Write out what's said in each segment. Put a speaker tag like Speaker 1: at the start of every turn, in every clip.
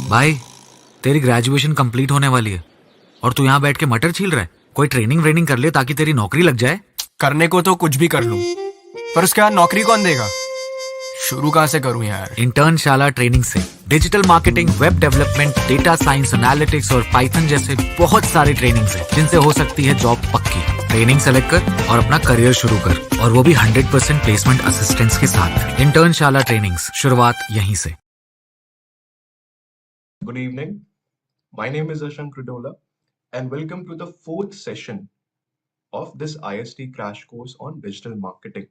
Speaker 1: भाई, तेरी graduation complete होने वाली है और तू यहाँ बैठ के मटर छील रहा है। कोई ट्रेनिंग कर ले ताकि तेरी नौकरी लग जाए।
Speaker 2: करने को तो कुछ भी कर लूं, पर उसके बाद नौकरी कौन देगा? शुरू कहाँ से करूं यार?
Speaker 1: इंटर्नशाला ट्रेनिंग से digital marketing, web development, data science, analytics और पाइथन जैसे बहुत सारे ट्रेनिंग्स हैं जिनसे हो सकती है जॉब पक्की। ट्रेनिंग सेलेक्ट कर और अपना करियर शुरू कर, और वो भी 100% प्लेसमेंट असिस्टेंस के साथ। इंटर्नशाला ट्रेनिंग्स, शुरुआत यहीं से।
Speaker 3: Good evening. My name is Ashank Rudola, and welcome to the fourth session of this IST Crash Course on Digital Marketing.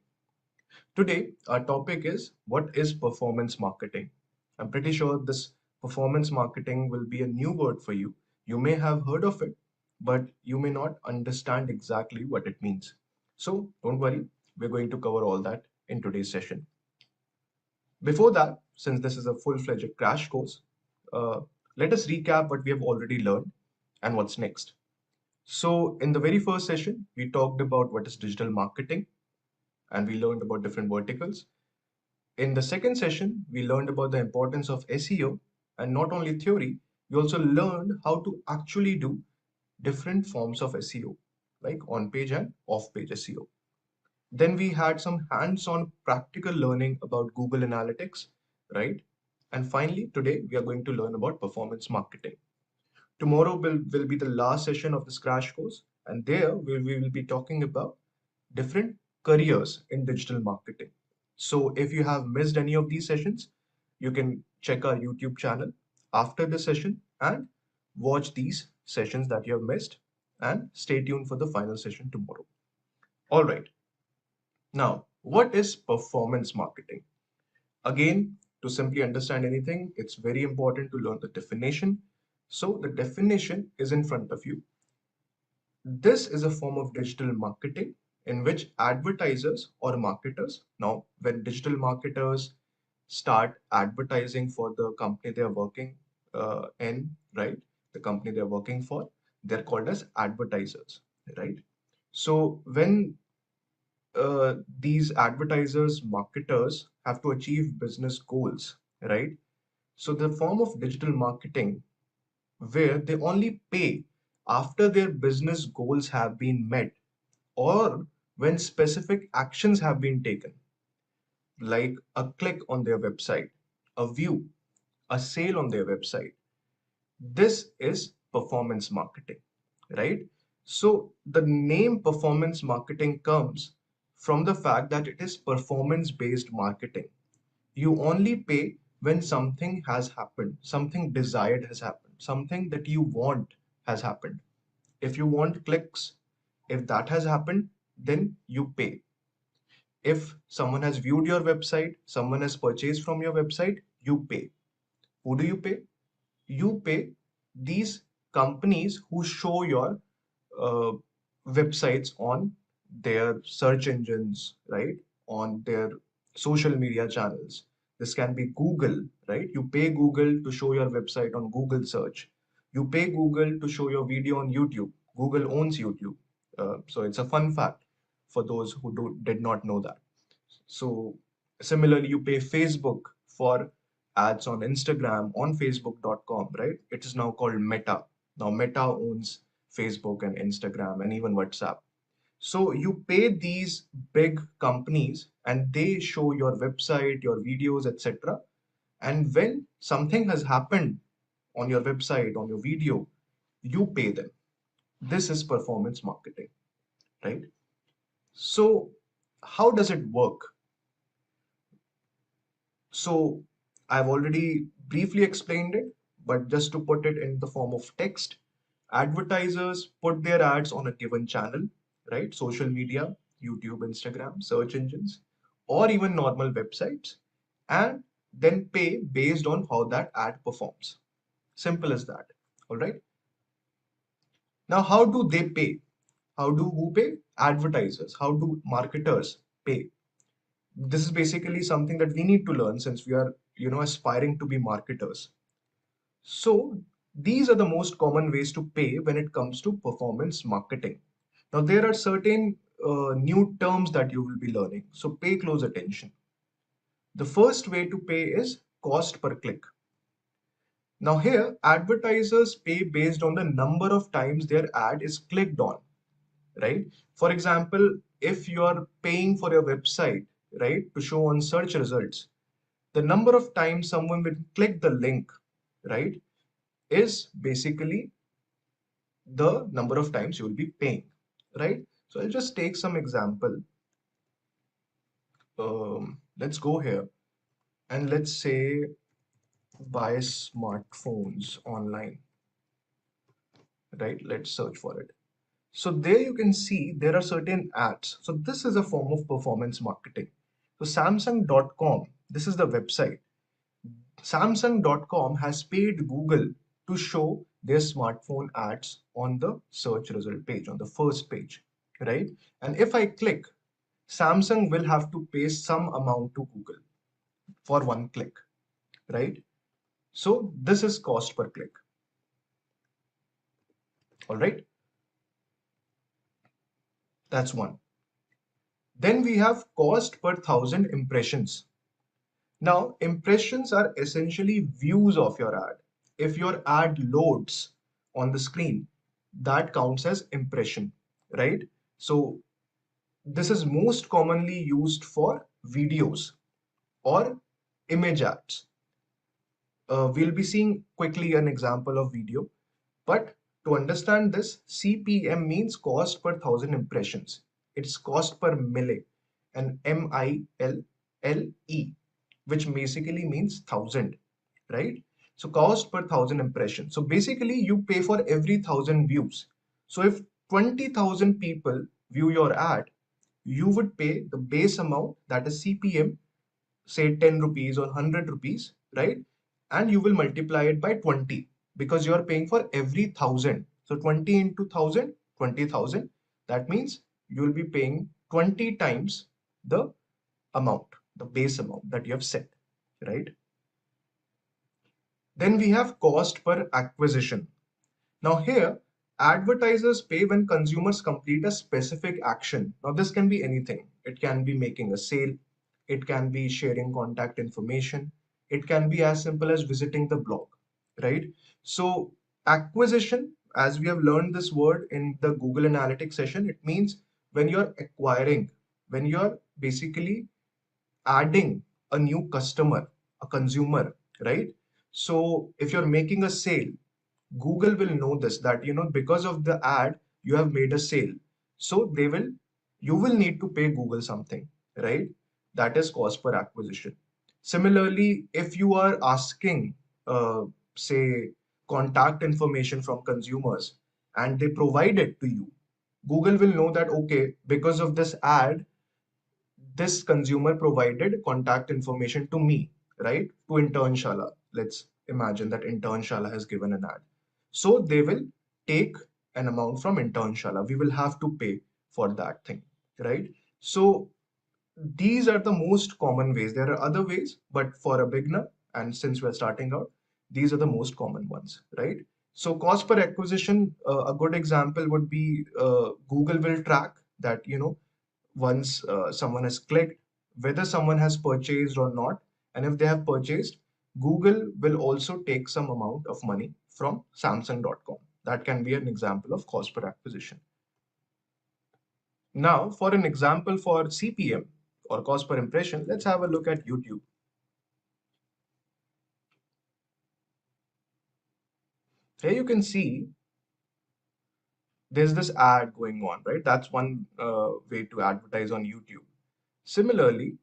Speaker 3: Today, our topic is what is performance marketing? I'm pretty sure this performance marketing will be a new word for you. You may have heard of it, but you may not understand exactly what it means. So, don't worry, we're going to cover all that in today's session. Before that, since this is a full-fledged crash course, let us recap what we have already learned and what's next. So in the very first session, we talked about what is digital marketing and we learned about different verticals. In the second session, we learned about the importance of SEO, and not only theory, we also learned how to actually do different forms of SEO, like on-page and off-page SEO. Then we had some hands-on practical learning about Google Analytics, right? And finally, today we are going to learn about performance marketing. Tomorrow will be the last session of this crash course, and there we will be talking about different careers in digital marketing. So if you have missed any of these sessions, you can check our YouTube channel after the session and watch these sessions that you have missed, and stay tuned for the final session tomorrow. All right. Now, what is performance marketing? Again, to simply understand anything, it's very important to learn the definition. So the definition is in front of you. This is a form of digital marketing in which advertisers or marketers, now when digital marketers start advertising for the company they are working in, right? The company they're working for, they're called as advertisers, right? So when these advertisers, marketers have to achieve business goals, right? So the form of digital marketing where they only pay after their business goals have been met or when specific actions have been taken, like a click on their website, a view, a sale on their website. This is performance marketing, right? So the name performance marketing comes from the fact that it is performance based marketing. You only pay when something has happened, something desired has happened, something that you want has happened. If you want clicks, if that has happened, then you pay. If someone has viewed your website, someone has purchased from your website, you pay. Who do you pay? You pay these companies who show your uh, websites on their search engines, right? On their social media channels. This can be Google, right? You pay Google to show your website on Google search. You pay Google to show your video on YouTube. Google owns YouTube. So it's a fun fact for those who did not know that. So similarly, you pay Facebook for ads on Instagram on facebook.com, right? It is now called Meta. Now Meta owns Facebook and Instagram and even WhatsApp. So you pay these big companies and they show your website, your videos, etc. And when something has happened on your website, on your video, you pay them. This is performance marketing, right? So how does it work? So I've already briefly explained it, but just to put it in the form of text, advertisers put their ads on a given channel, right? Social media, YouTube, Instagram, search engines, or even normal websites, and then pay based on how that ad performs. Simple as that. All right. Now, how do they pay? How do who pay? Advertisers. How do marketers pay? This is basically something that we need to learn since we are, aspiring to be marketers. So these are the most common ways to pay when it comes to performance marketing. Now there are certain new terms that you will be learning. So pay close attention. The first way to pay is cost per click. Now here, advertisers pay based on the number of times their ad is clicked on, right? For example, if you are paying for your website, right, to show on search results, the number of times someone will click the link, right, is basically the number of times you will be paying, right? So I'll just take some example. Let's go here and let's say buy smartphones online, right? Let's search for it. So there you can see there are certain ads. So this is a form of performance marketing. So Samsung.com, this is the website. Samsung.com has paid Google to show their smartphone ads on the search result page, on the first page, right? And if I click, Samsung will have to pay some amount to Google for one click, right? So this is cost per click. All right, that's one. Then we have cost per thousand impressions. Now, impressions are essentially views of your ad. If your ad loads on the screen, that counts as impression, right? So this is most commonly used for videos or image ads. We'll be seeing quickly an example of video. But to understand this, CPM means cost per thousand impressions. It's cost per mille and MILLE, which basically means thousand, right? So cost per thousand impressions. So basically you pay for every thousand views. So if 20,000 people view your ad, you would pay the base amount, that is CPM, say 10 rupees or 100 rupees, right? And you will multiply it by 20 because you are paying for every thousand. So 20 into 1000, 20,000. That means you will be paying 20 times the amount, the base amount that you have set, right? Then we have cost per acquisition. Now here, advertisers pay when consumers complete a specific action. Now this can be anything. It can be making a sale. It can be sharing contact information. It can be as simple as visiting the blog, right? So acquisition, as we have learned this word in the Google Analytics session, it means when you're acquiring, when you're basically adding a new customer, a consumer, right? So if you're making a sale, Google will know this, that because of the ad you have made a sale. So you will need to pay Google something, right? That is cost per acquisition. Similarly, if you are asking, say, contact information from consumers and they provide it to you, Google will know that, okay, because of this ad, this consumer provided contact information to me, right? To Internshala. Let's imagine that Internshala has given an ad. So they will take an amount from Internshala. We will have to pay for that thing, right? So these are the most common ways. There are other ways, but for a beginner, and since we're starting out, these are the most common ones, right? So cost per acquisition, a good example would be Google will track that, once someone has clicked, whether someone has purchased or not. And if they have purchased, Google will also take some amount of money from Samsung.com. That can be an example of cost per acquisition. Now, for an example for CPM or cost per impression, let's have a look at YouTube. Here you can see there's this ad going on, right? That's one way to advertise on YouTube. Similarly,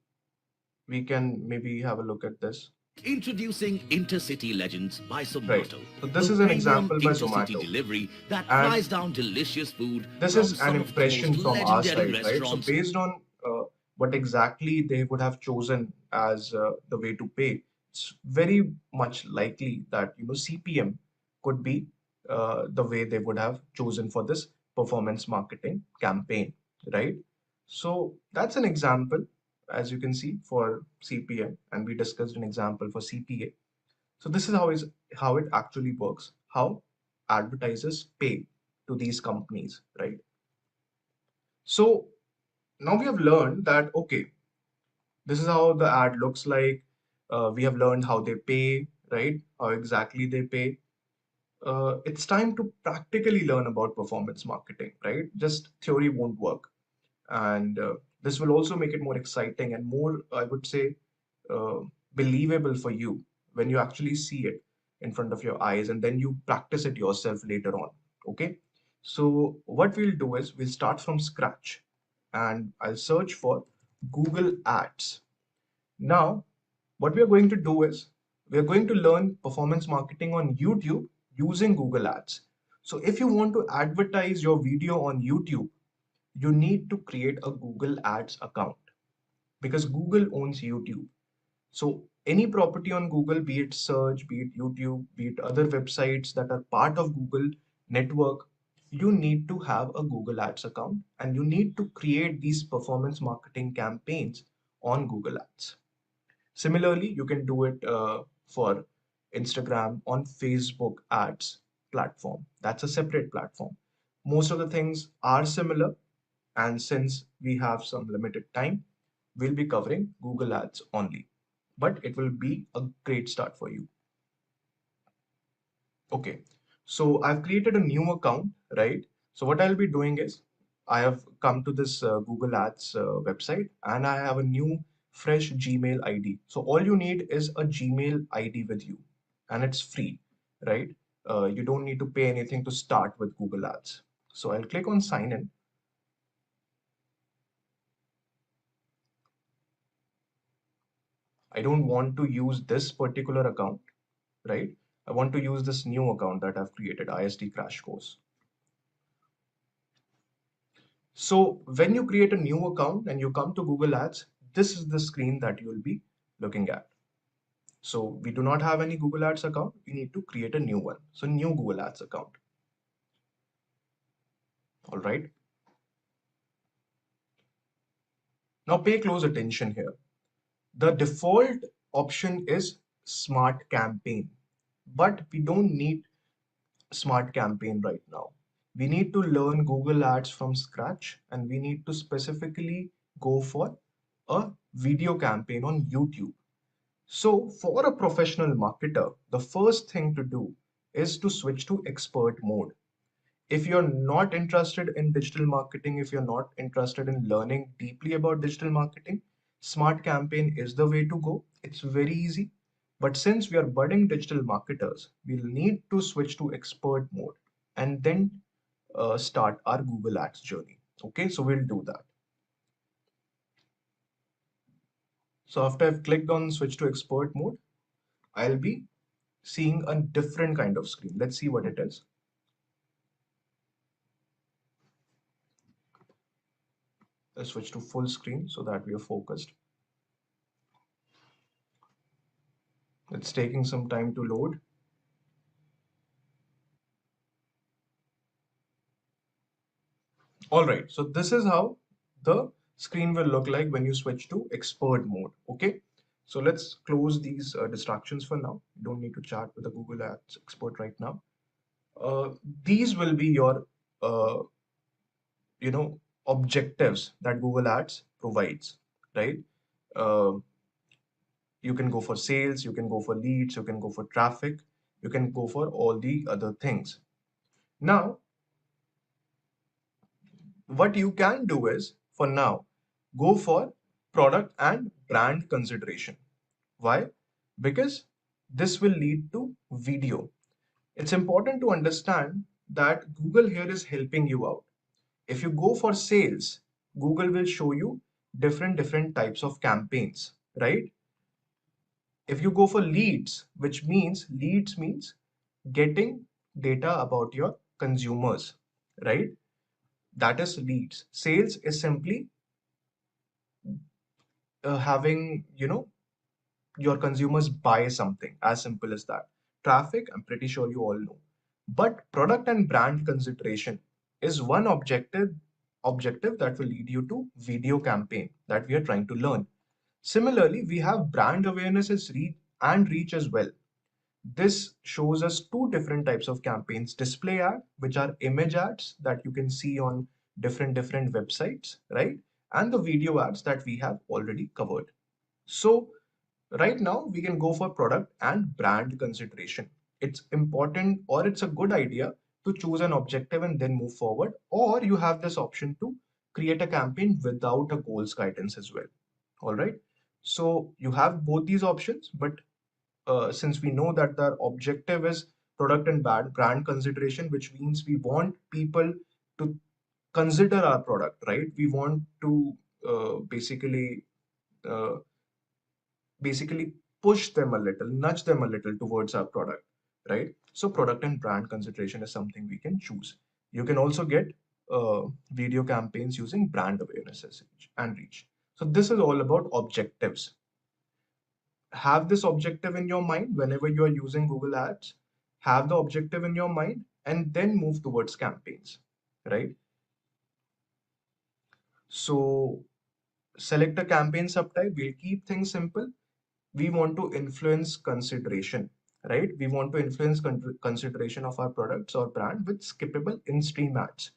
Speaker 3: we can maybe have a look at this.
Speaker 4: Introducing Intercity Legends by
Speaker 3: Right.
Speaker 4: Zomato.
Speaker 3: So this
Speaker 4: a
Speaker 3: is an
Speaker 4: premium
Speaker 3: example by
Speaker 4: intercity
Speaker 3: Zomato.
Speaker 4: delivery that
Speaker 3: And
Speaker 4: flies down delicious food
Speaker 3: this
Speaker 4: from
Speaker 3: is an
Speaker 4: some of the most
Speaker 3: impression from our
Speaker 4: legendary
Speaker 3: side, right? So
Speaker 4: restaurants.
Speaker 3: based on what exactly they would have chosen as the way to pay, it's very much likely that CPM could be the way they would have chosen for this performance marketing campaign, right? So that's an example, as you can see, for CPM, and we discussed an example for CPA. So this is how it actually works, how advertisers pay to these companies, right? So now we have learned that, okay, this is how the ad looks like. We have learned how they pay, right? How exactly they pay. It's time to practically learn about performance marketing, right? Just theory won't work. And this will also make it more exciting and more, I would say, uh, believable for you when you actually see it in front of your eyes and then you practice it yourself later on. Okay. So, what we'll do is we'll start from scratch and I'll search for Google Ads. Now, what we are going to do is we are going to learn performance marketing on YouTube using Google Ads. So, if you want to advertise your video on YouTube, you need to create a Google Ads account because Google owns YouTube. So any property on Google, be it search, be it YouTube, be it other websites that are part of Google network, you need to have a Google Ads account and you need to create these performance marketing campaigns on Google Ads. Similarly, you can do it for Instagram on Facebook ads platform. That's a separate platform. Most of the things are similar. And since we have some limited time, we'll be covering Google Ads only. But it will be a great start for you. Okay, so I've created a new account, right? So what I'll be doing is I have come to this Google Ads website and I have a new fresh Gmail ID. So all you need is a Gmail ID with you and it's free, right? You don't need to pay anything to start with Google Ads. So I'll click on sign in. I don't want to use this particular account, right? I want to use this new account that I've created, IST Crash Course. So when you create a new account and you come to Google Ads, this is the screen that you will be looking at. So we do not have any Google Ads account. We need to create a new one. So new Google Ads account. All right. Now pay close attention here. The default option is Smart Campaign, but we don't need Smart Campaign right now. We need to learn Google Ads from scratch and we need to specifically go for a video campaign on YouTube. So for a professional marketer, the first thing to do is to switch to expert mode. If you're not interested in digital marketing, if you're not interested in learning deeply about digital marketing, Smart Campaign is the way to go. It's very easy. But since we are budding digital marketers, we'll need to switch to expert mode and then start our Google Ads journey. Okay, so we'll do that. So after I've clicked on switch to expert mode, I'll be seeing a different kind of screen. Let's see what it is. Let's switch to full screen so that we are focused. It's taking some time to load. All right, so this is how the screen will look like when you switch to expert mode. Okay, so let's close these distractions for now. You don't need to chat with the Google Ads expert right now. Uh, these will be your, uh, objectives that Google Ads provides, right? Uh, you can go for sales, you can go for leads, you can go for traffic, you can go for all the other things. Now, what you can do is, for now, go for product and brand consideration. Why? Because this will lead to video. It's important to understand that Google here is helping you out. If you go for sales, Google will show you different types of campaigns, right? If you go for leads, which means leads means getting data about your consumers, right? That is leads. Sales is simply having, your consumers buy something, as simple as that. Traffic, I'm pretty sure you all know. But product and brand consideration is one objective that will lead you to video campaign that we are trying to learn. Similarly, we have brand awareness as and reach as well. This shows us two different types of campaigns: display ad, which are image ads that you can see on different websites, right? And the video ads that we have already covered. So Right now, we can go for product and brand consideration. It's important or it's a good idea to choose an objective and then move forward, or you have this option to create a campaign without a goals guidance as well. All right. So you have both these options, but since we know that the objective is product and brand consideration, which means we want people to consider our product, right? We want to uh, basically push them a little, nudge them a little towards our product, right? So product and brand consideration is something we can choose. You can also get video campaigns using brand awareness and reach. So this is all about objectives. Have this objective in your mind whenever you are using Google Ads. Have the objective in your mind and then move towards campaigns, right? So select a campaign subtype. We'll keep things simple. We want to influence consideration, right? We want to influence consideration of our products or brand with skippable in-stream ads.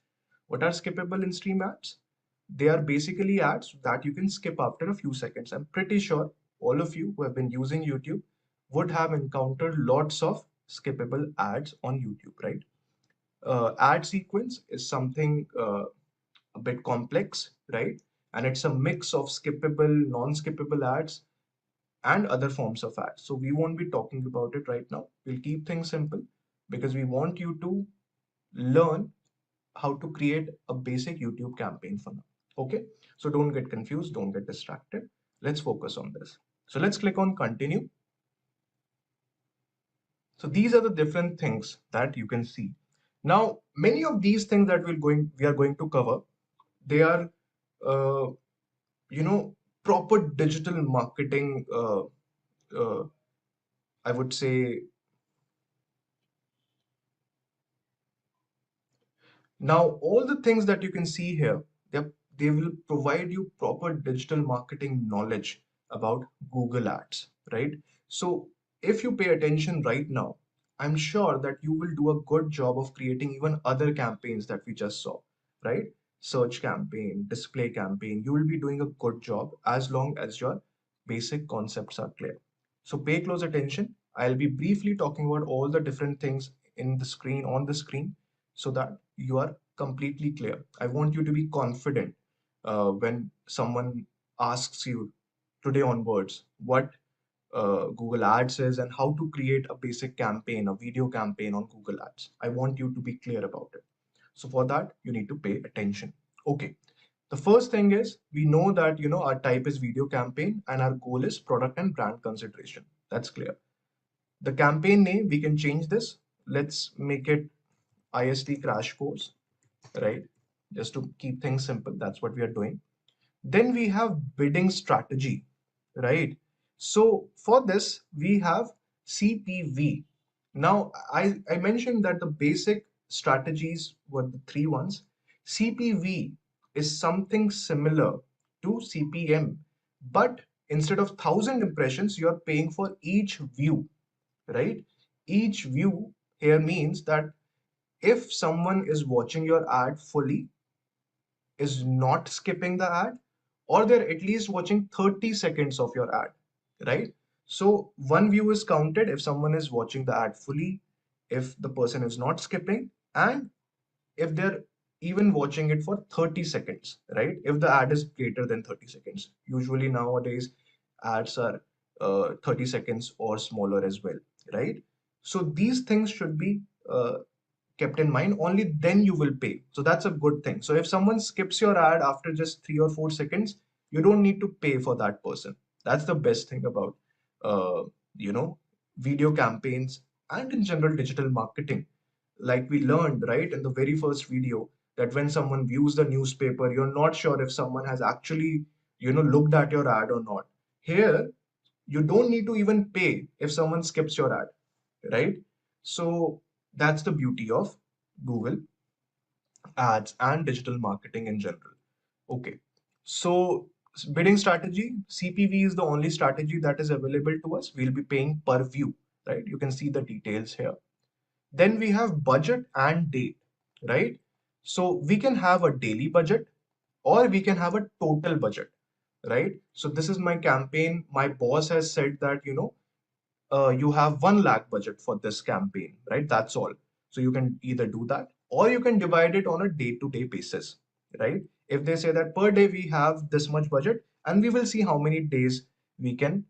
Speaker 3: What are skippable in-stream ads? They are basically ads that you can skip after a few seconds. I'm pretty sure all of you who have been using YouTube would have encountered lots of skippable ads on YouTube, right? Ad sequence is something a bit complex, right? And it's a mix of skippable, non-skippable ads and other forms of ads. So we won't be talking about it right now. We'll keep things simple because we want you to learn how to create a basic YouTube campaign for now. Okay, so don't get confused, don't get distracted. Let's focus on this. So let's click on continue. So these are the different things that you can see. Now, many of these things that we are going to cover, they are, uh, proper digital marketing. I would say now, all the things that you can see here, they will provide you proper digital marketing knowledge about Google Ads, right? So if you pay attention right now, I'm sure that you will do a good job of creating even other campaigns that we just saw, right? Search campaign, display campaign, you will be doing a good job as long as your basic concepts are clear. So pay close attention. I'll be briefly talking about all the different things on the screen so that you are completely clear. I want you to be confident when someone asks you today onwards what Google Ads is and how to create a basic campaign, a video campaign on Google Ads. I want you to be clear about it. So for that, you need to pay attention. Okay. The first thing is we know that our type is video campaign and our goal is product and brand consideration. That's clear. The campaign name, we can change this. Let's make it IST Crash Course, right? Just to keep things simple, that's what we are doing. Then we have bidding strategy, right? So for this, we have CPV. Now, I mentioned that the basic strategies were the three ones. CPV is something similar to CPM, but instead of 1,000 impressions, you're paying for each view, right? Each view here means that if someone is watching your ad fully, is not skipping the ad, or they're at least watching 30 seconds of your ad, right? So one view is counted if someone is watching the ad fully, if the person is not skipping, and if they're even watching it for 30 seconds, right? If the ad is greater than 30 seconds. Usually nowadays, ads are 30 seconds or smaller as well, right? So these things should be kept in mind. Only then you will pay. So that's a good thing. So if someone skips your ad after just 3 or 4 seconds, you don't need to pay for that person. That's the best thing about, uh, you know, video campaigns and in general digital marketing. Like we learned, right, in the very first video, that when someone views the newspaper, you're not sure if someone has actually, looked at your ad or not. Here, you don't need to even pay if someone skips your ad, right? So that's the beauty of Google Ads and digital marketing in general. Okay, so bidding strategy, CPV is the only strategy that is available to us. We'll be paying per view, right? You can see the details here. Then we have budget and date, right? So we can have a daily budget or we can have a total budget, right? So this is my campaign. My boss has said that, you have 1 lakh budget for this campaign, right? That's all. So you can either do that or you can divide it on a day-to-day basis, right? If they say that per day we have this much budget and we will see how many days we can,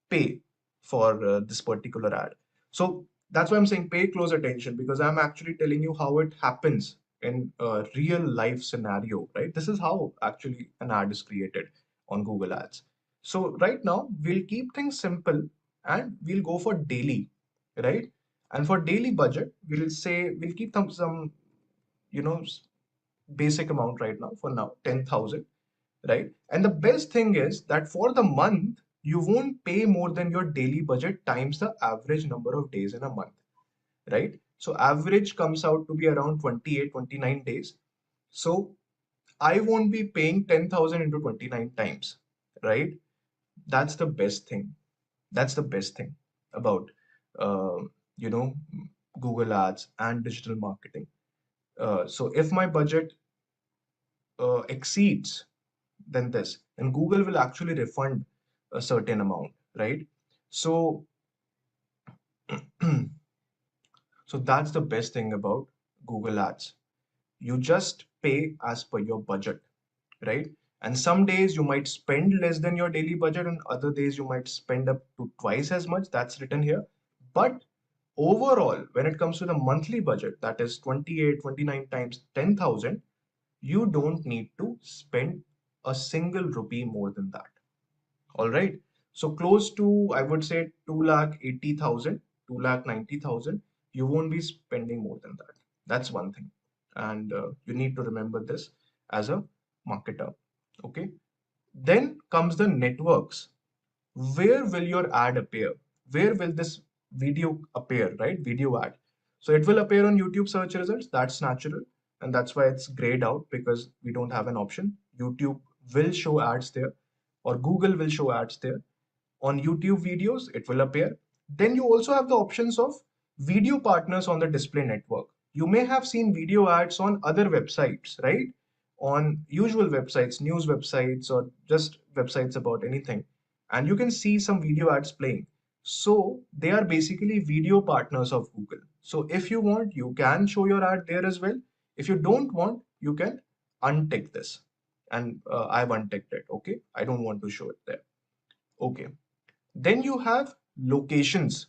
Speaker 3: pay for this particular ad. So that's why I'm saying pay close attention, because I'm actually telling you how it happens in a real life scenario, right? This is how actually an ad is created on Google Ads. So right now we'll keep things simple and we'll go for daily, right? And for daily budget, we'll say we'll keep some, you know, basic amount right now for now, 10,000, right? And the best thing is that for the month, you won't pay more than your daily budget times the average number of days in a month, right? So average comes out to be around 28, 29 days. So I won't be paying 10,000 into 29 times, right? That's the best thing. That's the best thing about, uh, you know, Google Ads and digital marketing. So if my budget exceeds than this, then Google will actually refund a certain amount, right? So, so that's the best thing about Google Ads. You just pay as per your budget, right? And some days you might spend less than your daily budget, and other days you might spend up to twice as much. That's written here. But overall, when it comes to the monthly budget, that is 28, 29 times 10,000, you don't need to spend a single rupee more than that. All right. So close to, I would say, 2,80,000, 2,90,000. You won't be spending more than that. That's one thing. And you need to remember this as a marketer. Okay. Then comes the networks. Where will your ad appear? Where will this video appear, right? Video ad. So it will appear on YouTube search results. That's natural. And that's why it's grayed out, because we don't have an option. YouTube will show ads there, or Google will show ads there. On YouTube videos, it will appear. Then you also have the options of video partners on the display network. You may have seen video ads on other websites, right? On usual websites, news websites, or just websites about anything. And you can see some video ads playing. So they are basically video partners of Google. So if you want, you can show your ad there as well. If you don't want, you can untick this. And I've unticked it. Okay. I don't want to show it there. Okay. Then you have locations.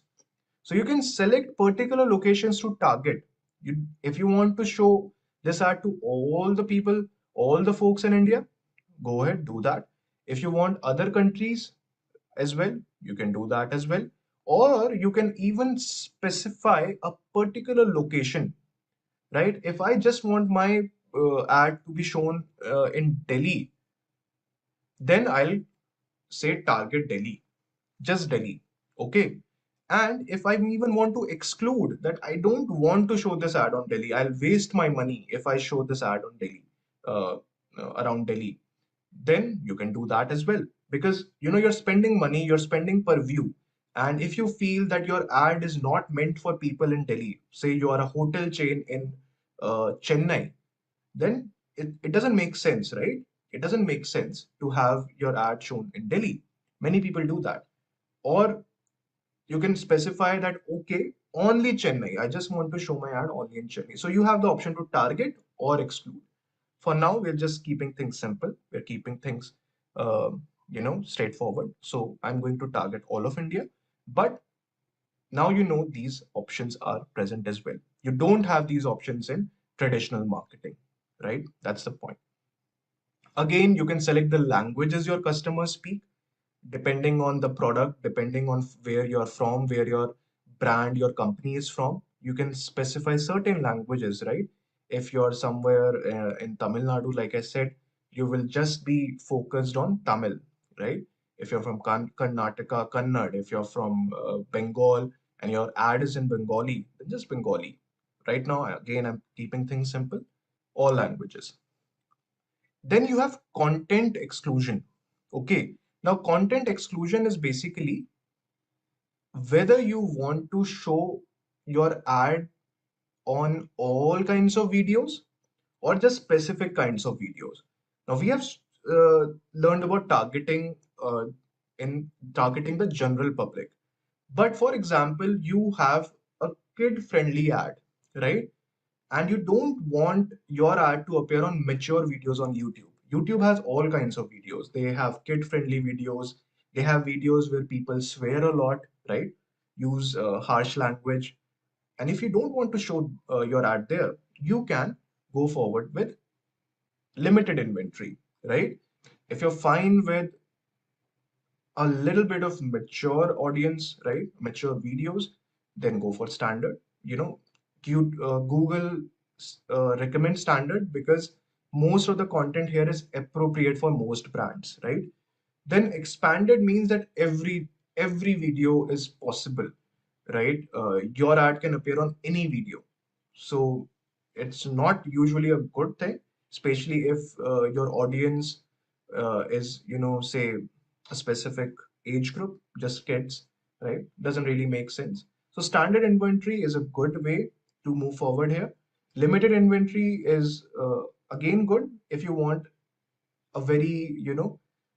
Speaker 3: So you can select particular locations to target. If you want to show this ad to all the people, all the folks in India, go ahead, do that. If you want other countries as well, you can do that as well. Or you can even specify a particular location, right? If I just want my ad to be shown in Delhi, then I'll say target Delhi, just Delhi. Okay. And if I even want to exclude that, I don't want to show this ad on Delhi, I'll waste my money if I show this ad on Delhi, uh, around Delhi, then you can do that as well. Because you're spending money, you're spending per view. And if you feel that your ad is not meant for people in Delhi, say you are a hotel chain in Chennai, then it doesn't make sense, right? It doesn't make sense to have your ad shown in Delhi. Many people do that. Or you can specify that, okay, only Chennai. I just want to show my ad only in Chennai. So you have the option to target or exclude. For now, we're just keeping things simple. We're keeping things, straightforward. So I'm going to target all of India. But now these options are present as well. You don't have these options in traditional marketing, right? That's the point. Again, you can select the languages your customers speak, depending on the product, depending on where you're from, where your brand, your company is from. You can specify certain languages, right? If you're somewhere in Tamil Nadu, like I said, you will just be focused on Tamil, right? If you're from Karnataka, Kannad. If you're from Bengal and your ad is in Bengali, then just Bengali. Right now, again, I'm keeping things simple, all languages. Then you have content exclusion. Okay. Now, content exclusion is basically whether you want to show your ad on all kinds of videos or just specific kinds of videos. Now, we have learned about targeting in targeting the general public. But for example, you have a kid-friendly ad, right? And you don't want your ad to appear on mature videos on YouTube. YouTube has all kinds of videos. They have kid-friendly videos. They have videos where people swear a lot, right? Use harsh language. And if you don't want to show your ad there, you can go forward with limited inventory, right? If you're fine with a little bit of mature audience, right? Mature videos, then go for standard. You know, Google recommends standard because most of the content here is appropriate for most brands, right? Then expanded means that every video is possible, right? Your ad can appear on any video. So it's not usually a good thing, especially if your audience is, say a specific age group, just kids, right? Doesn't really make sense. So standard inventory is a good way to move forward here. Limited inventory is again good if you want a very,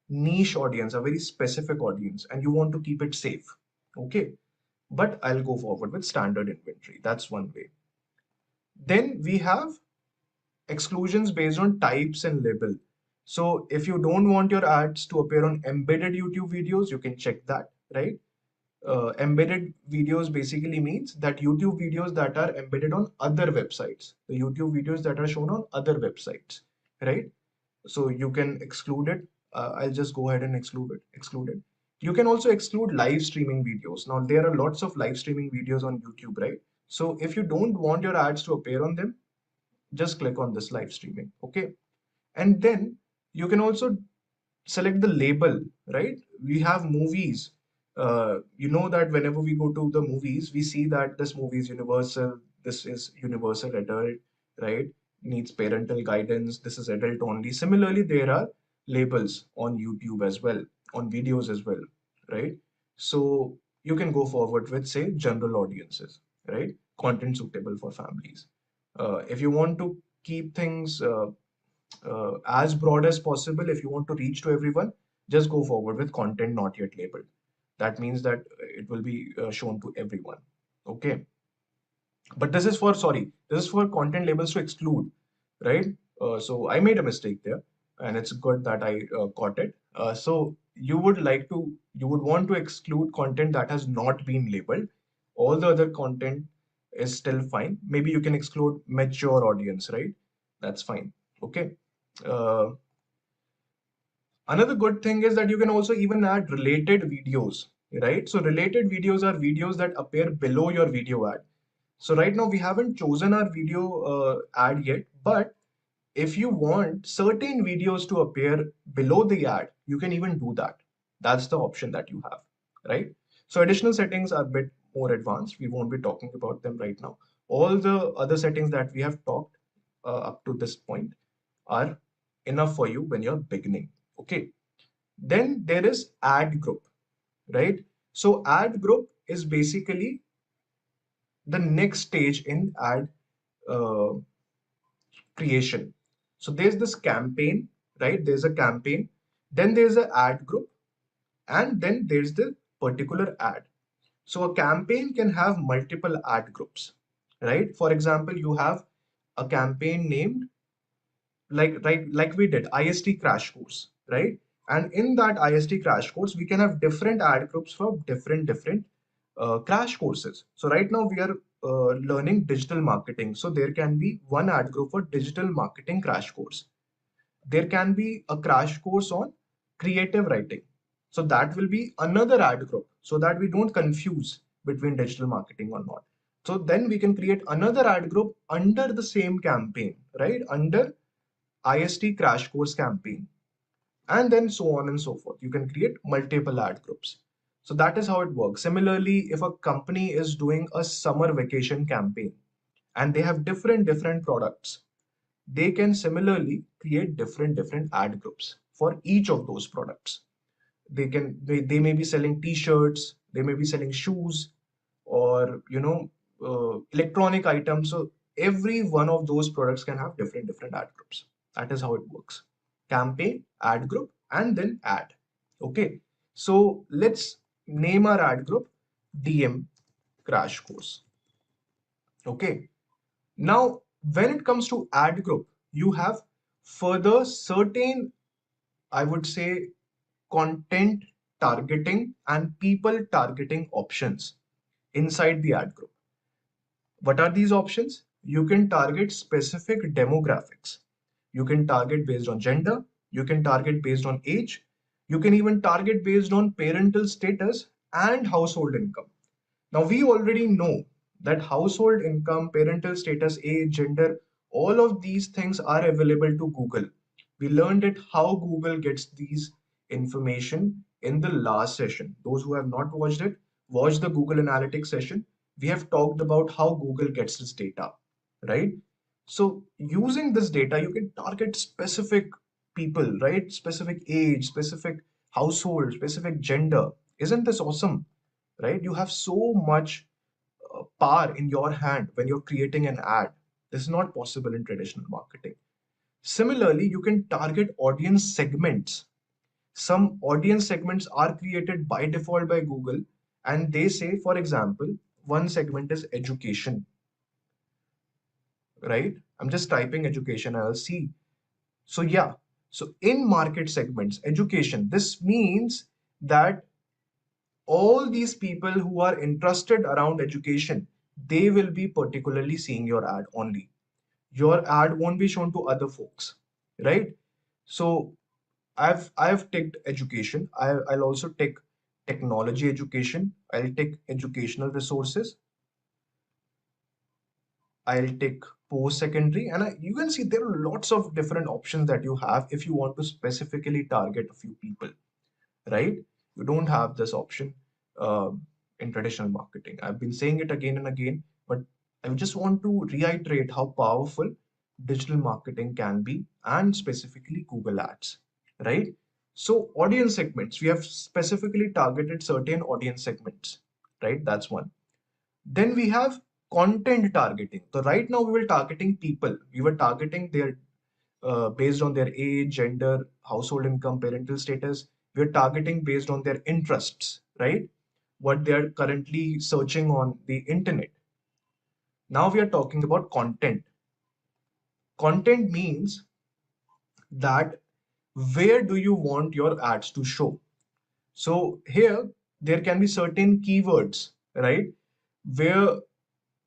Speaker 3: niche audience, a very specific audience, and you want to keep it safe. Okay. But I'll go forward with standard inventory. That's one way. Then we have exclusions based on types and label. So if you don't want your ads to appear on embedded YouTube videos, you can check that, right? Embedded videos basically means that YouTube videos that are embedded on other websites, the YouTube videos that are shown on other websites, right? So you can exclude it. I'll just go ahead and exclude it. Exclude it. You can also exclude live streaming videos. Now there are lots of live streaming videos on YouTube, right? So if you don't want your ads to appear on them, just click on this live streaming. Okay. And then you can also select the label, right? We have movies. You know that whenever we go to the movies, we see that this movie is universal, this is universal adult, right? Needs parental guidance, this is adult only. Similarly, there are labels on YouTube as well, on videos as well, right? So you can go forward with, say, general audiences, right? Content suitable for families. If you want to keep things as broad as possible, if you want to reach to everyone, just go forward with content not yet labeled. That means that it will be shown to everyone. Okay. But this is for content labels to exclude, right? So I made a mistake there, and it's good that I caught it. So you would want to exclude content that has not been labeled. All the other content is still fine. Maybe you can exclude mature audience, right? That's fine. Okay. Uh, Another good thing is that you can also even add related videos, right? So related videos are videos that appear below your video ad. So right now we haven't chosen our video ad yet, but if you want certain videos to appear below the ad, you can even do that. That's the option that you have, right? So additional settings are a bit more advanced. We won't be talking about them right now. All the other settings that we have talked up to this point are enough for you when you're beginning. Okay. Then there is ad group, right? So ad group is basically the next stage in ad uh, creation. So there's this campaign, right? There's a campaign, then there's an ad group, and then there's the particular ad. So a campaign can have multiple ad groups, right? For example, you have a campaign named like we did IST Crash Course, right? And in that IST Crash Course, we can have different ad groups for different crash courses. So right now we are learning digital marketing. So there can be one ad group for digital marketing crash course. There can be a crash course on creative writing. So that will be another ad group so that we don't confuse between digital marketing or not. So then we can create another ad group under the same campaign, right? Under IST Crash Course campaign, and then so on and so forth. You can create multiple ad groups. So that is how it works. Similarly, if a company is doing a summer vacation campaign and they have different products, they can similarly create different ad groups for each of those products. They may be selling t-shirts, they may be selling shoes, or electronic items. So every one of those products can have different ad groups. That is how it works. campaign, ad group, and then ad. Okay, so let's name our ad group DM Crash Course. Okay, now when it comes to ad group, you have further certain, I would say, content targeting and people targeting options inside the ad group. What are these options? You can target specific demographics. You can target based on gender. You can target based on age. You can even target based on parental status and household income. Now, we already know that household income, parental status, age, gender, all of these things are available to Google. We learned it how Google gets these information in the last session. Those who have not watched it, watch the Google Analytics session. We have talked about how Google gets this data, right? So using this data, you can target specific people, right? Specific age, specific household, specific gender. Isn't this awesome? Right? You have so much power in your hand when you're creating an ad. This is not possible in traditional marketing. Similarly, you can target audience segments. Some audience segments are created by default by Google, and they say, for example, one segment is education, right? I'm just typing education, I'll see. So, yeah, so in market segments, education, this means that all these people who are interested around education, they will be particularly seeing your ad only. Your ad won't be shown to other folks, right? So I've ticked education. I'll also take technology education. I'll take educational resources. I'll take post-secondary, and you can see there are lots of different options that you have if you want to specifically target a few people, right? You don't have this option in traditional marketing. I've been saying it again and again, but I just want to reiterate how powerful digital marketing can be, and specifically Google Ads, right? So audience segments, we have specifically targeted certain audience segments, right? That's one. Then we have content targeting. So right now we were targeting people. We were targeting their based on their age, gender, household income, parental status. We're targeting based on their interests, right? What they're currently searching on the internet. Now we are talking about content. Content means that where do you want your ads to show? So here there can be certain keywords, right? Where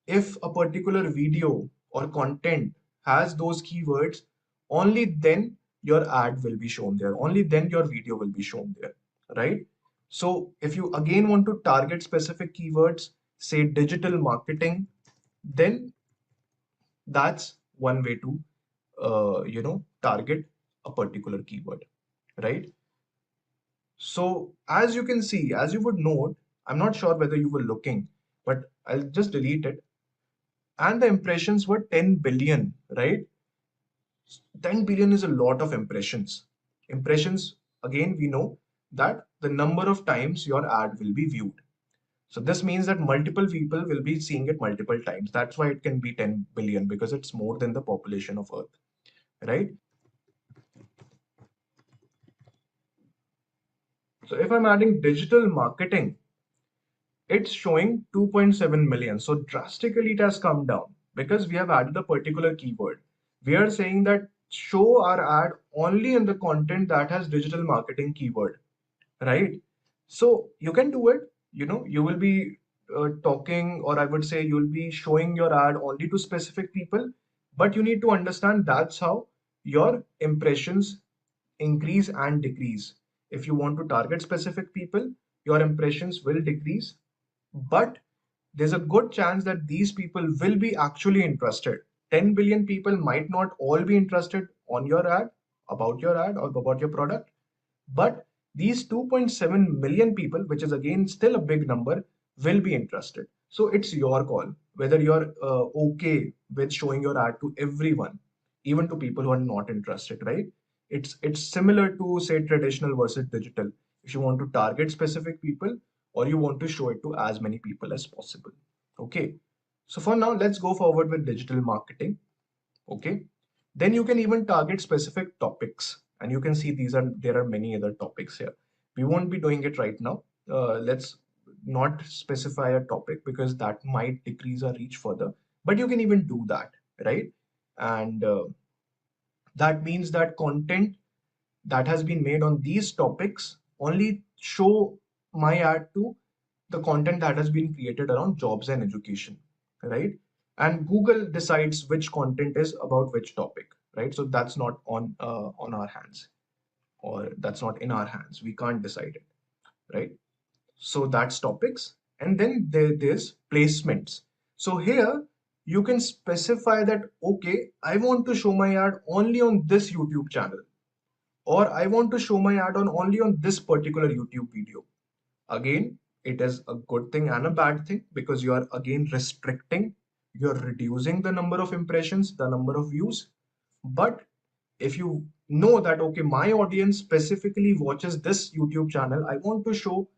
Speaker 3: if a particular video or content has those keywords, only then your ad will be shown there. Only then your video will be shown there, right? So if you again want to target specific keywords, say digital marketing, then that's one way to, target a particular keyword, right? So as you can see, as you would note, I'm not sure whether you were looking, but I'll just delete it. And the impressions were 10 billion, right? 10 billion is a lot of impressions. Impressions, again, we know that the number of times your ad will be viewed. So this means that multiple people will be seeing it multiple times. That's why it can be 10 billion, because it's more than the population of Earth, right? So if I'm adding digital marketing, it's showing 2.7 million. So drastically it has come down because we have added a particular keyword. We are saying that show our ad only in the content that has digital marketing keyword, right? So you can do it, you will be talking, or I would say you'll be showing your ad only to specific people, but you need to understand that's how your impressions increase and decrease. If you want to target specific people, your impressions will decrease, but there's a good chance that these people will be actually interested. 10 billion people might not all be interested on your ad, or about your product, but these 2.7 million people, which is again still a big number, will be interested. So it's your call whether you're okay with showing your ad to everyone, even to people who are not interested, right? It's similar to, say, traditional versus digital. If you want to target specific people, or you want to show it to as many people as possible. Okay. So for now, let's go forward with digital marketing. Okay. Then you can even target specific topics, And you can see there are many other topics here. We won't be doing it right now. Let's not specify a topic because that might decrease our reach further. But you can even do that, right? And that means that content that has been made on these topics only show my ad to the content that has been created around jobs and education, right? And Google decides which content is about which topic, right? So that's not on our hands, or that's not in our hands. We can't decide it, right? So that's topics. And then there's placements. So here you can specify that, okay, I want to show my ad only on this YouTube channel, or I want to show my ad on only on this particular YouTube video. Again, it is a good thing and a bad thing because you are again restricting, you're reducing the number of impressions, the number of views. But if you know that, okay, my audience specifically watches this YouTube channel, I want to show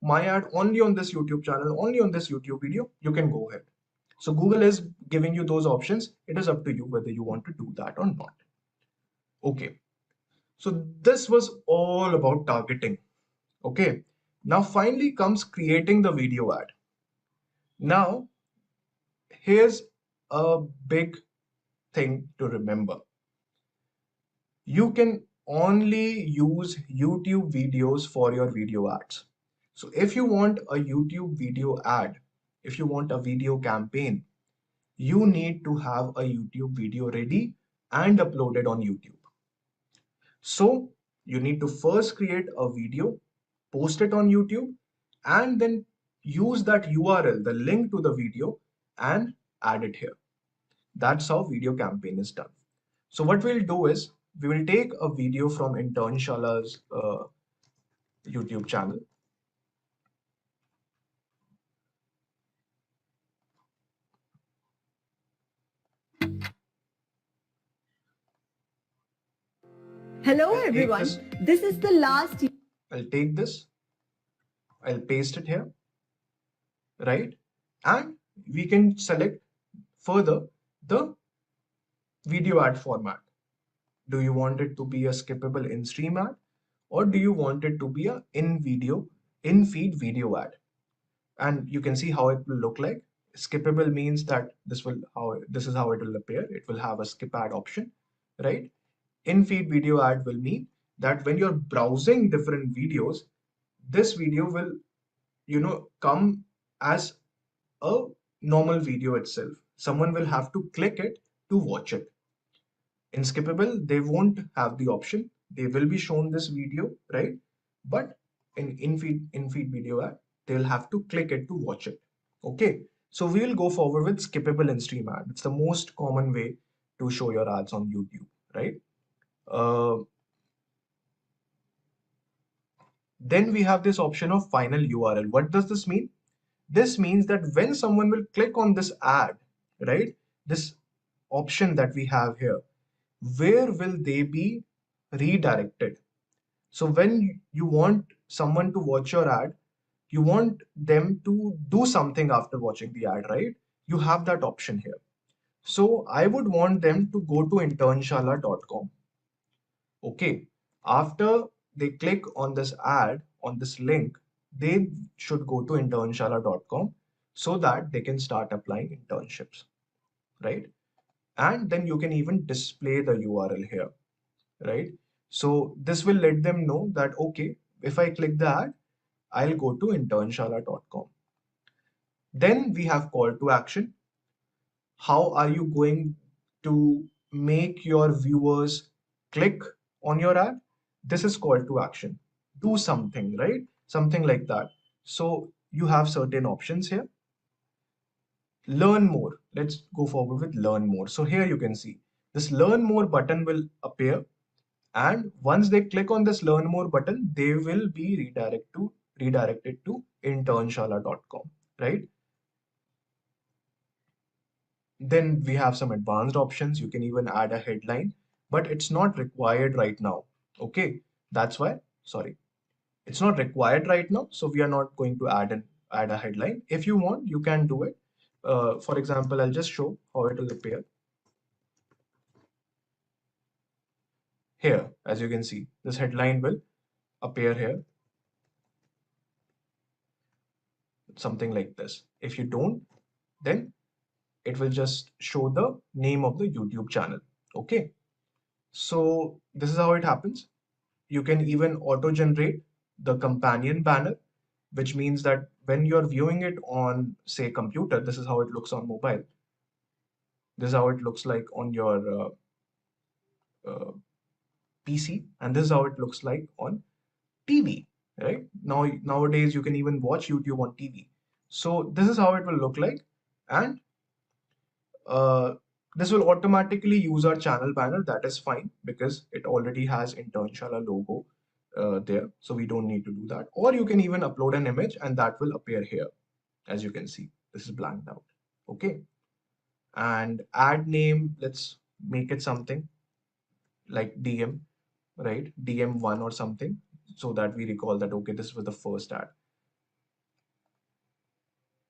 Speaker 3: my ad only on this YouTube channel, only on this YouTube video, you can go ahead. So Google is giving you those options. It is up to you whether you want to do that or not. Okay. So this was all about targeting. Okay. Now finally comes creating the video ad. Now, here's a big thing to remember. You can only use YouTube videos for your video ads. So if you want a YouTube video ad, if you want a video campaign, you need to have a YouTube video ready and uploaded on YouTube. So you need to first create a video, post it on YouTube, and then use that URL, the link to the video, and add it here. That's how video campaign is done. So what we'll do is we will take a video from Internshala's YouTube channel.
Speaker 5: Hello everyone, this is the last.
Speaker 3: I'll take this, I'll paste it here, right? And we can select further the video ad format. Do you want it to be a skippable in-stream ad, or do you want it to be a in-feed video ad? And you can see how it will look like. Skippable means that this is how it will appear. It will have a skip ad option, right? In-feed video ad will mean that when you're browsing different videos, this video will, come as a normal video itself. Someone will have to click it to watch it. In skippable, they won't have the option. They will be shown this video, right? But in-feed video ad, they'll have to click it to watch it. Okay. So we will go forward with skippable in-stream ad. It's the most common way to show your ads on YouTube, right? Then we have this option of final URL. What does this mean? This means that when someone will click on this ad, right, this option that we have here, where will they be redirected? So when you want someone to watch your ad, you want them to do something after watching the ad, right? You have that option here. So I would want them to go to internshala.com. Okay. After they click on this ad, on this link, they should go to internshala.com so that they can start applying internships, right? And then you can even display the URL here, right? So this will let them know that, okay, if I click the ad, I'll go to internshala.com. Then we have call to action. How are you going to make your viewers click on your ad? This is call to action. Do something, right? Something like that. So you have certain options here. Learn more. Let's go forward with learn more. So here you can see this learn more button will appear. And once they click on this learn more button, they will be redirected to internshala.com, right? Then we have some advanced options. You can even add a headline, but it's not required right now. Okay, that's why, sorry, it's not required right now. So we are not going to add a headline. If you want, you can do it. For example, I'll just show how it will appear. here, as you can see, this headline will appear here, something like this. If you don't, then it will just show the name of the YouTube channel. Okay. So this is how it happens. You can even auto generate the companion banner, which means that when you're viewing it on, say, computer, this is how it looks on mobile. This is how it looks like on your uh, PC, and this is how it looks like on TV, right? Nowadays, you can even watch YouTube on TV. So this is how it will look like, and uh, this will automatically use our channel banner. That is fine because it already has Internshala logo there, so we don't need to do that. Or you can even upload an image, and that will appear here. As you can see, this is blanked out. Okay, and ad name, let's make it something like DM, right? DM1 or something, so that we recall that, okay, this was the first ad.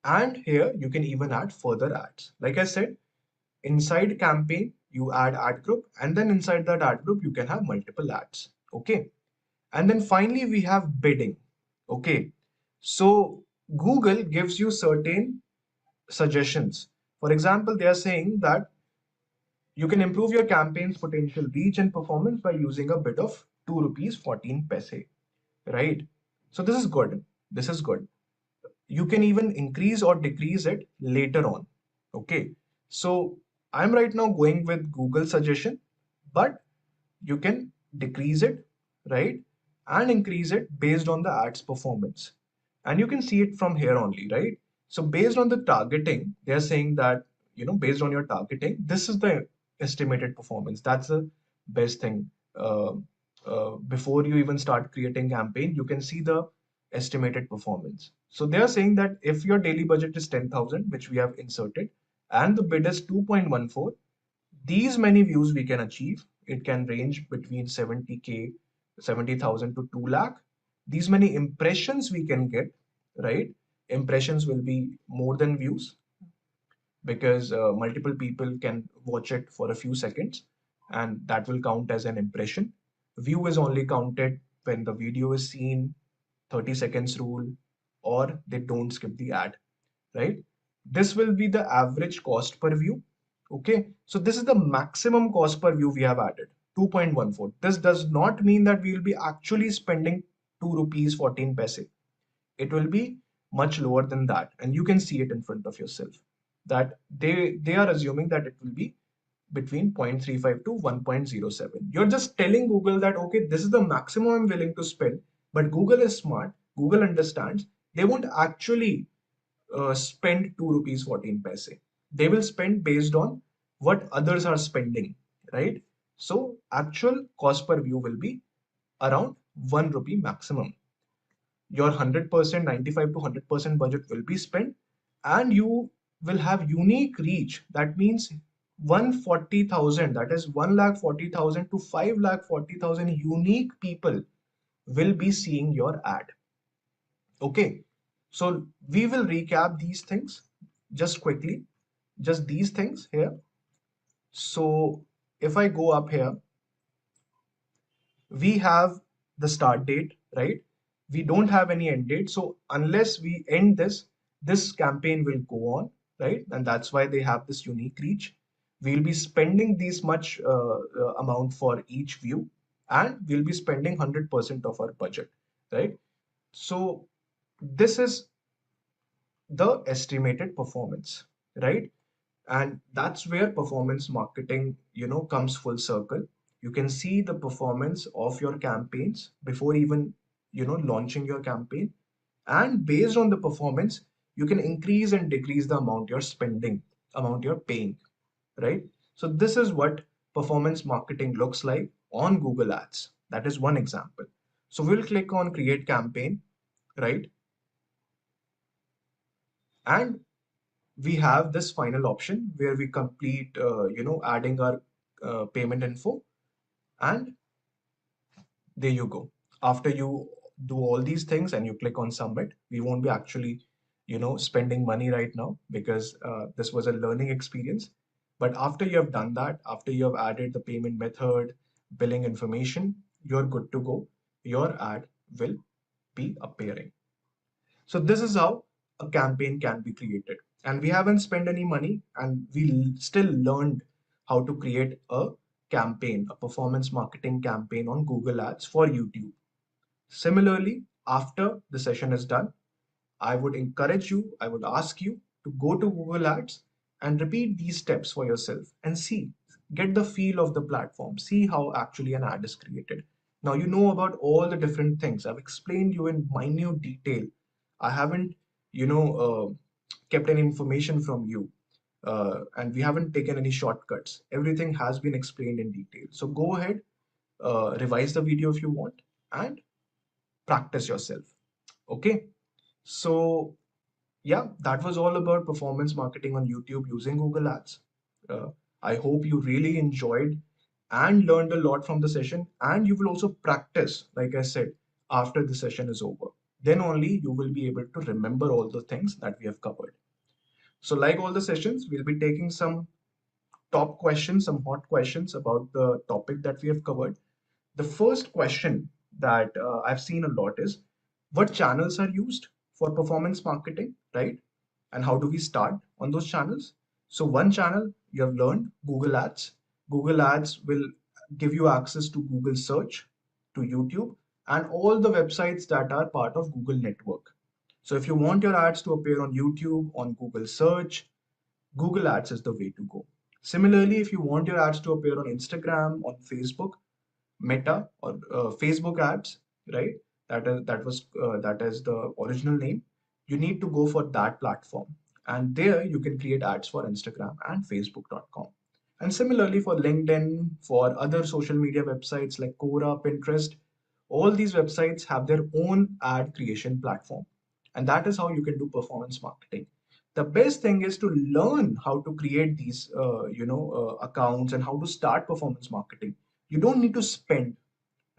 Speaker 3: And here you can even add further ads. Like I said, inside campaign, you add ad group, and then inside that ad group, you can have multiple ads. Okay. And then finally, we have bidding. Okay. So Google gives you certain suggestions. For example, they are saying that you can improve your campaign's potential reach and performance by using a bid of 2 rupees 14 paise, right? So this is good. This is good. You can even increase or decrease it later on. Okay. So I'm right now going with Google suggestion, but you can decrease it, right? And increase it based on the ads performance. And you can see it from here only, right? So based on the targeting, they're saying that, based on your targeting, this is the estimated performance. That's the best thing. Before you even start creating campaign, you can see the estimated performance. So they are saying that if your daily budget is 10,000, which we have inserted, and the bid is 2.14, these many views we can achieve. It can range between 70K, 70,000 to 2 lakh. These many impressions we can get, right? Impressions will be more than views because multiple people can watch it for a few seconds and that will count as an impression. View is only counted when the video is seen, 30 seconds rule, or they don't skip the ad, right? This will be the average cost per view. Okay, so this is the maximum cost per view we have added, 2.14. This does not mean that we will be actually spending 2 rupees 14 paise. It will be much lower than that. And you can see it in front of yourself that they are assuming that it will be between 0.35 to 1.07. You're just telling Google that, okay, this is the maximum I'm willing to spend. But Google is smart. Google understands. They won't actually spend 2 rupees 14 paise. They will spend based on what others are spending, right? So actual cost per view will be around 1 rupee maximum. Your 100%, 95 to 100% budget will be spent, and you will have unique reach. That means 140,000, that is 1,40,000 to 5,40,000 unique people will be seeing your ad. Okay, so we will recap these things just quickly, just these things here. So if I go up here, we have the start date, right? We don't have any end date. So unless we end this, this campaign will go on, right? And that's why they have this unique reach. We'll be spending this much amount for each view, and we'll be spending 100% of our budget, right? So this is the estimated performance, right? And that's where performance marketing, comes full circle. You can see the performance of your campaigns before even, launching your campaign. And based on the performance, you can increase and decrease the amount you're spending, amount you're paying, right? So this is what performance marketing looks like on Google Ads. That is one example. So we'll click on create campaign, right? And we have this final option where we complete, adding our payment info, and there you go. After you do all these things and you click on submit, we won't be actually, spending money right now because this was a learning experience. But after you have done that, after you have added the payment method, billing information, you're good to go. Your ad will be appearing. So this is how a campaign can be created. And we haven't spent any money, and we still learned how to create a campaign, a performance marketing campaign on Google Ads for YouTube. Similarly, after the session is done, I would encourage you, I would ask you to go to Google Ads and repeat these steps for yourself and see, get the feel of the platform, see how actually an ad is created. Now you know about all the different things. I've explained you in minute detail. I haven't, kept any information from you. And we haven't taken any shortcuts. Everything has been explained in detail. So go ahead, revise the video if you want, and practice yourself. Okay. So yeah, that was all about performance marketing on YouTube using Google Ads. Uh, I hope you really enjoyed and learned a lot from the session, and you will also practice, like I said, after the session is over. Then only you will be able to remember all the things that we have covered. So, like all the sessions, we'll be taking some top questions, some hot questions about the topic that we have covered. The first question that I've seen a lot is, what channels are used for performance marketing, right? And how do we start on those channels? So one channel you have learned, Google Ads. Google Ads will give you access to Google search, to YouTube, and all the websites that are part of Google network. So if you want your ads to appear on YouTube, on Google search, Google Ads is the way to go. Similarly, if you want your ads to appear on Instagram, on Facebook, Meta, or Facebook ads, right? That is the original name. You need to go for that platform, and there you can create ads for Instagram and Facebook.com. And similarly for LinkedIn, for other social media websites like Quora, Pinterest, all these websites have their own ad creation platform, and that is how you can do performance marketing. The best thing is to learn how to create these accounts and how to start performance marketing. You don't need to spend,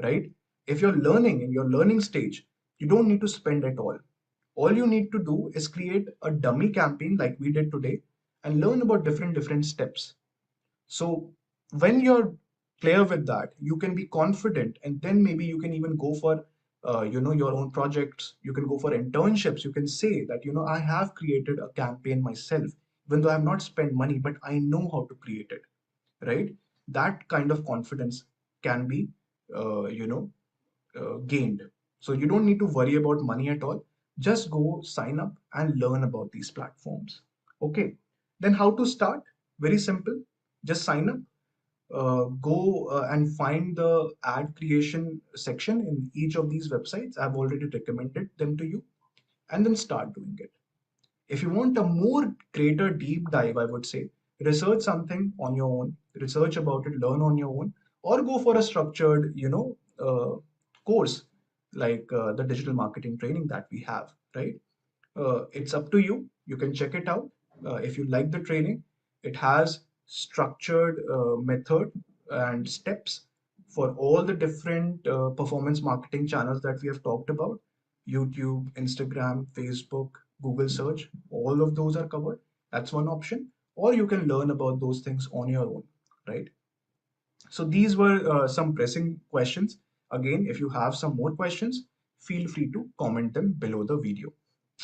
Speaker 3: right? If you're learning in your learning stage, you don't need to spend at all. All you need to do is create a dummy campaign like we did today and learn about different steps. So when you're clear with that, you can be confident, and then maybe you can even go for your own projects. You can go for internships. You can say that, I have created a campaign myself, even though I have not spent money, but I know how to create it, right? That kind of confidence can be gained. So you don't need to worry about money at all. Just go sign up and learn about these platforms. Okay. Then how to start? Very simple. Just sign up. Go and find the ad creation section in each of these websites. I've already recommended them to you, and then start doing it. If you want a more greater deep dive, I would say research something on your own, research about it, learn on your own, or go for a structured, course like the digital marketing training that we have, right? It's up to you. You can check it out. If you like the training, it has structured method and steps for all the different performance marketing channels that we have talked about: YouTube, Instagram, Facebook, Google search. All of those are covered. That's one option. Or you can learn about those things on your own, right? So these were some pressing questions. Again, if you have some more questions, feel free to comment them below the video.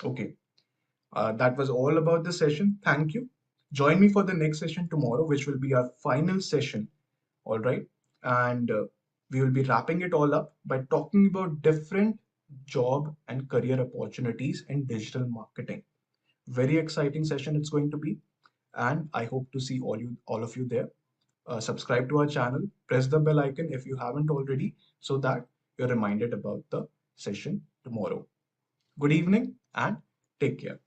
Speaker 3: Okay, that was all about the session. Thank you. Join me for the next session tomorrow, which will be our final session. All right. And we will be wrapping it all up by talking about different job and career opportunities in digital marketing. Very exciting session it's going to be. And I hope to see all of you there. Subscribe to our channel, press the bell icon if you haven't already, so that you're reminded about the session tomorrow. Good evening and take care.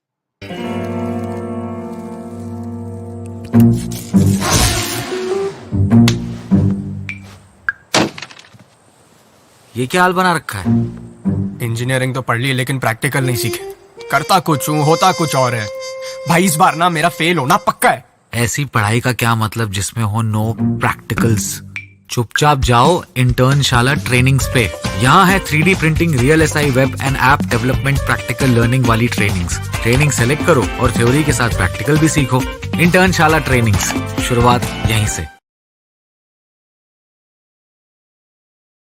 Speaker 1: ये क्या हाल बना रखा है?
Speaker 2: Engineering तो पढ़ ली, लेकिन practical नहीं सीखे। करता कुछ हूँ, होता कुछ और है। भाई इस बार ना मेरा फेल होना पक्का है।
Speaker 1: ऐसी पढ़ाई का क्या मतलब जिसमें हो नो प्रैक्टिकल्स? चुपचाप जाओ इंटर्नशाला ट्रेनिंग्स पे। यहाँ है 3D printing, real SI web and app development practical learning वाली ट्रेनिंग्स। ट्रेनिंग सेलेक्ट करो और थ्योरी के साथ प्रैक्टिकल भी सीखो। इंटर्नशाला ट्रेनिंग्स, शुरुआत यहीं से।